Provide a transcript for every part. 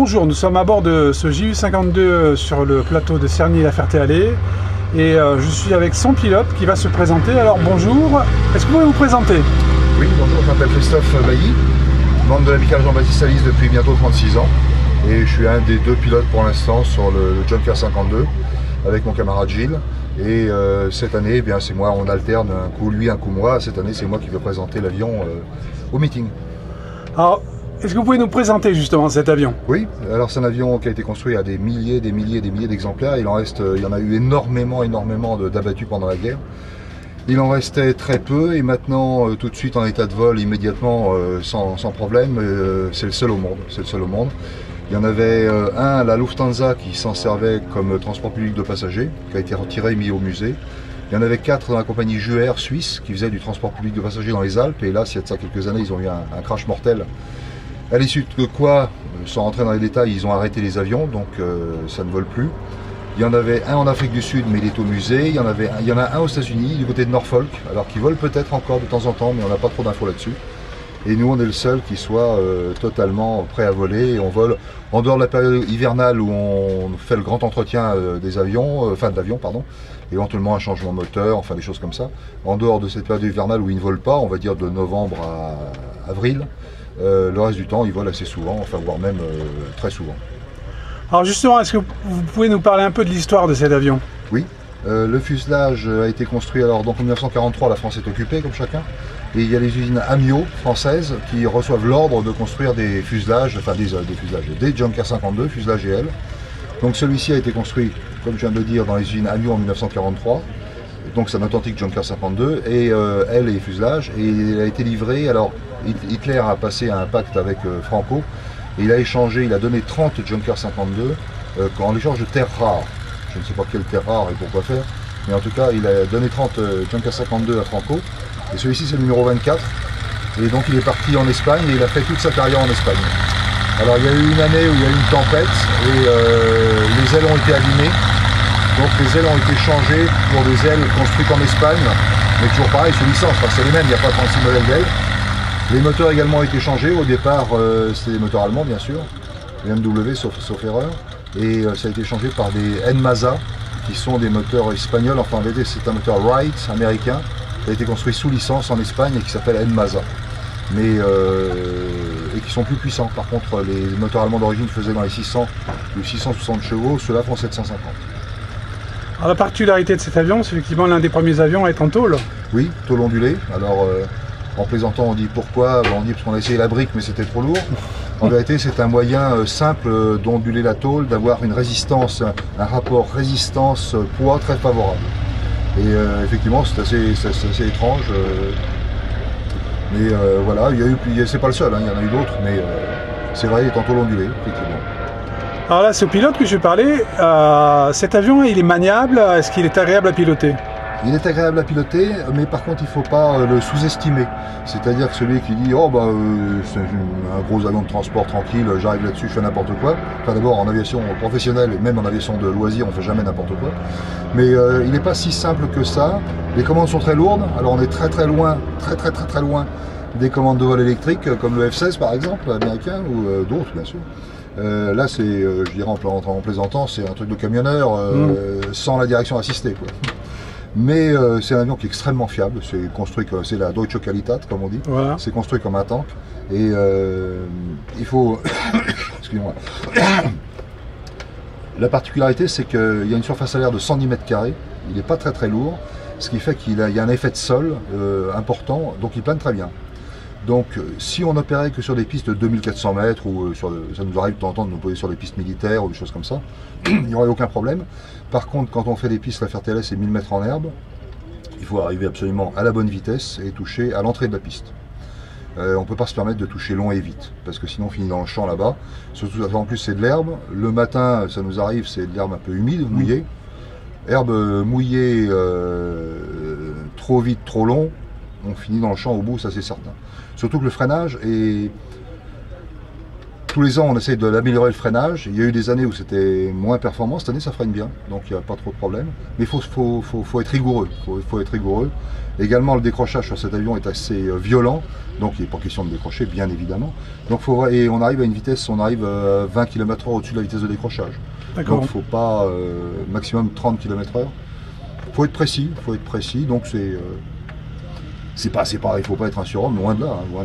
bonjour, nous sommes à bord de ce JU52 sur le plateau de Cerny-la Ferté-Alais et je suis avec son pilote qui va se présenter. Alors bonjour, est-ce que vous pouvez vous présenter? Oui, bonjour, je m'appelle Christophe Bailly, membre de l'amicale Jean-Baptiste Salis depuis bientôt 36 ans et je suis un des deux pilotes pour l'instant sur le Junker 52 avec mon camarade Gilles. Et cette année, eh bien c'est moi, on alterne un coup lui, un coup moi. Cette année, c'est moi qui vais présenter l'avion au meeting. Alors, est-ce que vous pouvez nous présenter justement cet avion? Oui, alors c'est un avion qui a été construit à des milliers d'exemplaires. Il y en a eu énormément d'abattus pendant la guerre. Il en restait très peu et maintenant, tout de suite en état de vol, immédiatement, sans problème, c'est le seul au monde. C'est le seul au monde. Il y en avait un, la Lufthansa, qui s'en servait comme transport public de passagers, qui a été retiré et mis au musée. Il y en avait 4 dans la compagnie JUR suisse, qui faisait du transport public de passagers dans les Alpes. Et là, il y a de ça quelques années, ils ont eu un crash mortel. À l'issue de quoi, sans rentrer dans les détails, ils ont arrêté les avions, donc ça ne vole plus. Il y en avait un en Afrique du Sud, mais il est au musée. Il y en a un aux États-Unis, du côté de Norfolk, alors qui vole peut-être encore de temps en temps, mais on n'a pas trop d'infos là-dessus. Et nous, on est le seul qui soit totalement prêt à voler. Et on vole en dehors de la période hivernale où on fait le grand entretien des avions, de l'avion, pardon, éventuellement un changement moteur, enfin des choses comme ça. En dehors de cette période hivernale où ils ne volent pas, on va dire de novembre à avril, le reste du temps, ils volent assez souvent, enfin voire même très souvent. Alors justement, est-ce que vous pouvez nous parler un peu de l'histoire de cet avion? Oui, le fuselage a été construit donc en 1943, la France est occupée comme chacun. Et il y a les usines Amiot françaises qui reçoivent l'ordre de construire des fuselages, des Junker 52, fuselage et ailes. Donc celui-ci a été construit, comme je viens de le dire, dans les usines Amiot en 1943. Donc c'est un authentique Junker 52, et ailes et fuselage. Et il a été livré, alors Hitler a passé un pacte avec Franco, et il a échangé, il a donné 30 Junker 52 en échange de terres rares. Je ne sais pas quelle terre rare et pourquoi faire, mais en tout cas il a donné 30 Junker 52 à Franco. Et celui-ci c'est le numéro 24, et donc il est parti en Espagne et il a fait toute sa carrière en Espagne. Alors il y a eu une année où il y a eu une tempête et les ailes ont été abîmées, donc les ailes ont été changées pour des ailes construites en Espagne, mais toujours pareil sous licence, enfin c'est les mêmes, il n'y a pas 36 modèles d'ailes. Les moteurs également ont été changés, au départ c'était des moteurs allemands bien sûr, BMW sauf erreur, et ça a été changé par des Nmasa qui sont des moteurs espagnols, enfin en vérité c'est un moteur Wright américain, qui a été construit sous licence en Espagne et qui s'appelle Nmasa, et qui sont plus puissants. Par contre, les moteurs allemands d'origine faisaient dans les 600 ou 660 chevaux, ceux-là font 750. Alors la particularité de cet avion, c'est effectivement l'un des premiers avions à être en tôle. Oui, tôle ondulée. Alors en plaisantant, on dit pourquoi? On dit parce qu'on a essayé la brique, mais c'était trop lourd. En vérité, c'est un moyen simple d'onduler la tôle, d'avoir une résistance, un rapport résistance-poids très favorable. Et effectivement, c'est assez étrange. Mais voilà, c'est pas le seul, hein, il y en a eu d'autres, mais c'est vrai, il est en tôle ondulée, effectivement. Alors là, c'est au pilote que je vais parler. Cet avion, il est maniable. Est-ce qu'il est agréable à piloter? Il est agréable à piloter, mais par contre, il ne faut pas le sous-estimer. C'est-à-dire que celui qui dit « Oh, c'est un gros avion de transport tranquille, j'arrive là-dessus, je fais n'importe quoi ». Enfin, d'abord, en aviation professionnelle et même en aviation de loisirs, on ne fait jamais n'importe quoi. Mais il n'est pas si simple que ça. Les commandes sont très lourdes. Alors, on est très loin, très loin des commandes de vol électriques, comme le F-16 par exemple, américain, ou d'autres, bien sûr. Là, c'est, je dirais en plaisantant, c'est un truc de camionneur sans la direction assistée, quoi. Mais c'est un avion qui est extrêmement fiable, c'est construit comme, c'est la Deutsche Qualität comme on dit, voilà. C'est construit comme un tank et il faut, excusez-moi, la particularité c'est qu'il y a une surface à l'air de 110 mètres carrés, il n'est pas très lourd, ce qui fait qu'il y a un effet de sol important, donc il plane très bien. Donc si on n'opérait que sur des pistes de 2400 mètres, ou ça nous arrive de temps en temps de nous poser sur des pistes militaires ou des choses comme ça, il n'y aurait aucun problème. Par contre, quand on fait des pistes, la Ferté-Alais c'est 1000 mètres en herbe, il faut arriver absolument à la bonne vitesse et toucher à l'entrée de la piste. On ne peut pas se permettre de toucher long et vite, parce que sinon on finit dans le champ là-bas. Surtout en plus c'est de l'herbe, le matin ça nous arrive, c'est de l'herbe un peu humide, mouillée. Herbe mouillée trop vite, trop long, on finit dans le champ au bout, ça c'est certain. Surtout que le freinage est tous les ans, on essaye de l'améliorer le freinage. Il y a eu des années où c'était moins performant. Cette année, ça freine bien, donc il n'y a pas trop de problème. Mais il faut être rigoureux. Faut être rigoureux. Également, le décrochage sur cet avion est assez violent, donc il n'est pas question de décrocher, bien évidemment. Donc, et on arrive à une vitesse, on arrive à 20 km/h au-dessus de la vitesse de décrochage. Donc, il ne faut pas maximum 30 km/h. Il faut être précis. Donc, c'est pas, il faut pas être un surhomme, loin de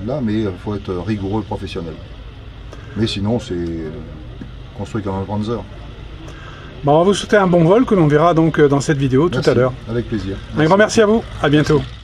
là, mais il faut être rigoureux, professionnel. Mais sinon, c'est construit comme un Panzer. Bon, on va vous souhaiter un bon vol que l'on verra donc dans cette vidéo tout à l'heure. Avec plaisir. Un grand merci à vous, à bientôt. Merci.